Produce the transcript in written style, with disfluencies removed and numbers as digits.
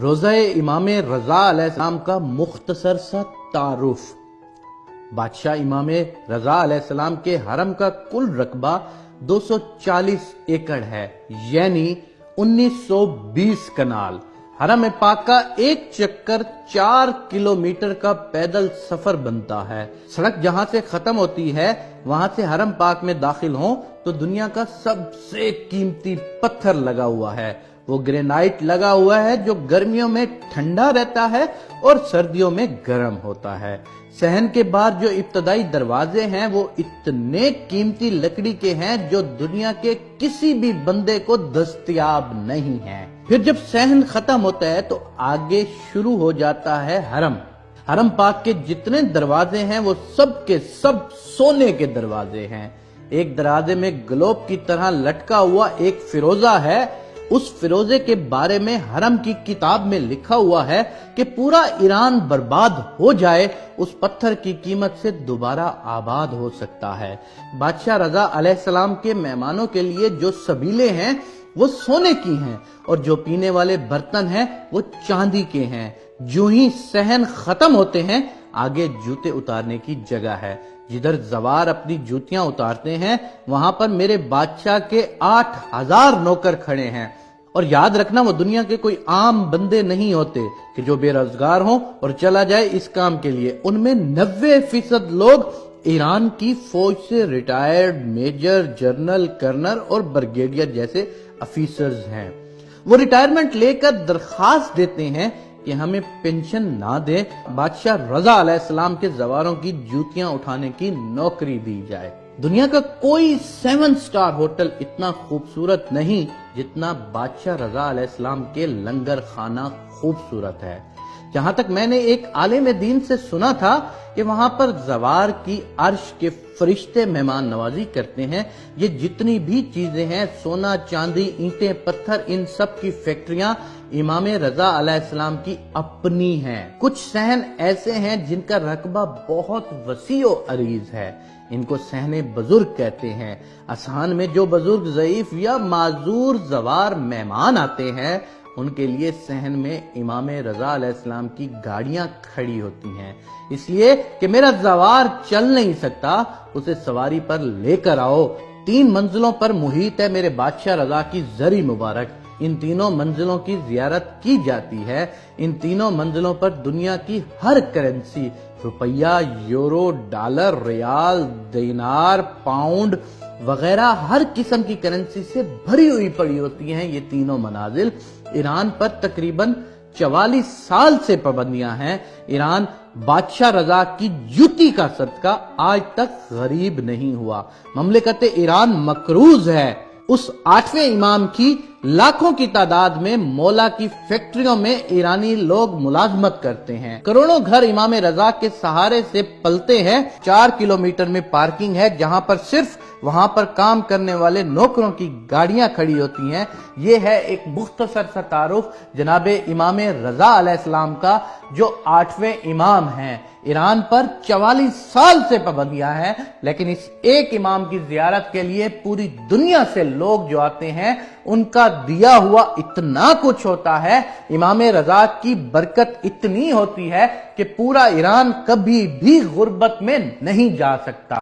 روزہ امام رضا علیہ السلام کا مختصر سا تعارف۔ بادشاہ امام رضا علیہ السلام کے حرم کا کل رقبہ 240 ایکڑ ہے، یعنی 1920 کنال۔ حرم پاک کا ایک چکر 4 کلومیٹر کا پیدل سفر بنتا ہے۔ سڑک جہاں سے ختم ہوتی ہے وہاں سے حرم پاک میں داخل ہوں تو دنیا کا سب سے قیمتی پتھر لگا ہوا ہے۔ وہ گرینائٹ لگا ہوا ہے جو گرمیوں میں ٹھنڈا رہتا ہے اور سردیوں میں گرم ہوتا ہے۔ صحن کے بعد جو ابتدائی دروازے ہیں وہ اتنے قیمتی لکڑی کے ہیں جو دنیا کے کسی بھی بندے کو دستیاب نہیں ہیں۔ پھر جب صحن ختم ہوتا ہے تو آگے شروع ہو جاتا ہے حرم۔ حرم پاک کے جتنے دروازے ہیں وہ سب کے سب سونے کے دروازے ہیں۔ ایک دروازے میں گلوب کی طرح لٹکا ہوا ایک فیروزہ ہے۔ اس فیروزے کے بارے میں حرم کی کتاب میں لکھا ہوا ہے کہ پورا ایران برباد ہو جائے اس پتھر کی قیمت سے دوبارہ آباد ہو سکتا ہے۔ بادشاہ رضا علیہ السلام کے مہمانوں کے لیے جو سبیلے ہیں وہ سونے کی ہیں اور جو پینے والے برتن ہیں وہ چاندی کے ہیں۔ جو ہی صحن ختم ہوتے ہیں آگے جوتے اتارنے کی جگہ ہے۔ جدھر زوار اپنی جوتیاں اتارتے ہیں وہاں پر میرے بادشاہ کے 8000 نوکر کھڑے ہیں۔ اور یاد رکھنا وہ دنیا کے کوئی عام بندے نہیں ہوتے کہ جو بے روزگار ہوں اور چلا جائے اس کام کے لیے۔ ان میں 90% لوگ ایران کی فوج سے ریٹائرڈ میجر، جنرل، کرنل اور بریگیڈیئر جیسے افیسرز ہیں۔ وہ ریٹائرمنٹ لے کر درخواست دیتے ہیں کہ ہمیں پینشن نہ دے، بادشاہ رضا علیہ السلام کے زواروں کی جوتیاں اٹھانے کی نوکری دی جائے۔ دنیا کا کوئی 7 سٹار ہوٹل اتنا خوبصورت نہیں جتنا بادشاہ رضا علیہ السلام کے لنگر خانہ خوبصورت ہے۔ جہاں تک میں نے ایک عالم دین سے سنا تھا کہ وہاں پر زوار کی عرش کے فرشتے مہمان نوازی کرتے ہیں۔ یہ جتنی بھی چیزیں ہیں، سونا، چاندی، اینٹیں، پتھر، ان سب کی فیکٹریاں امام رضا علیہ السلام کی اپنی ہیں۔ کچھ صحن ایسے ہیں جن کا رقبہ بہت وسیع و عریض ہے۔ ان کو صحن بزرگ کہتے ہیں۔ اذہان میں جو بزرگ ضعیف یا معذور زوار مہمان آتے ہیں ان کے لیے صحن میں امام رضا علیہ السلام کی گاڑیاں کھڑی ہوتی ہیں، اس لیے کہ میرا زوار چل نہیں سکتا، اسے سواری پر لے کر آؤ۔ 3 منزلوں پر محیط ہے میرے بادشاہ رضا کی زری مبارک۔ ان تینوں منزلوں کی زیارت کی جاتی ہے۔ ان تینوں منزلوں پر دنیا کی ہر کرنسی، روپیہ، یورو، ڈالر، ریال، دینار، پاؤنڈ وغیرہ ہر قسم کی کرنسی سے بھری ہوئی پڑی ہوتی ہیں۔ یہ تینوں منازل ایران پر تقریباً 44 سال سے پابندیاں ہیں۔ ایران بادشاہ رضا کی جوتی کا صدقہ آج تک غریب نہیں ہوا۔ مملکت ایران مقروض ہے۔ اس 8ویں امام کی لاکھوں کی تعداد میں مولا کی فیکٹریوں میں ایرانی لوگ ملازمت کرتے ہیں۔ کروڑوں گھر امام رضا کے سہارے سے پلتے ہیں۔ 4 کلومیٹر میں پارکنگ ہے جہاں پر صرف وہاں پر کام کرنے والے نوکروں کی گاڑیاں کھڑی ہوتی ہیں۔ یہ ہے ایک مختصر سا تعارف جناب امام رضا علیہ السلام کا جو 8ویں امام ہیں۔ ایران پر 44 سال سے پابندیاں ہیں، لیکن اس ایک امام کی زیارت کے لیے پوری دنیا سے لوگ جو آتے ہیں ان کا دیا ہوا اتنا کچھ ہوتا ہے۔ امام رضا کی برکت اتنی ہوتی ہے کہ پورا ایران کبھی بھی غربت میں نہیں جا سکتا۔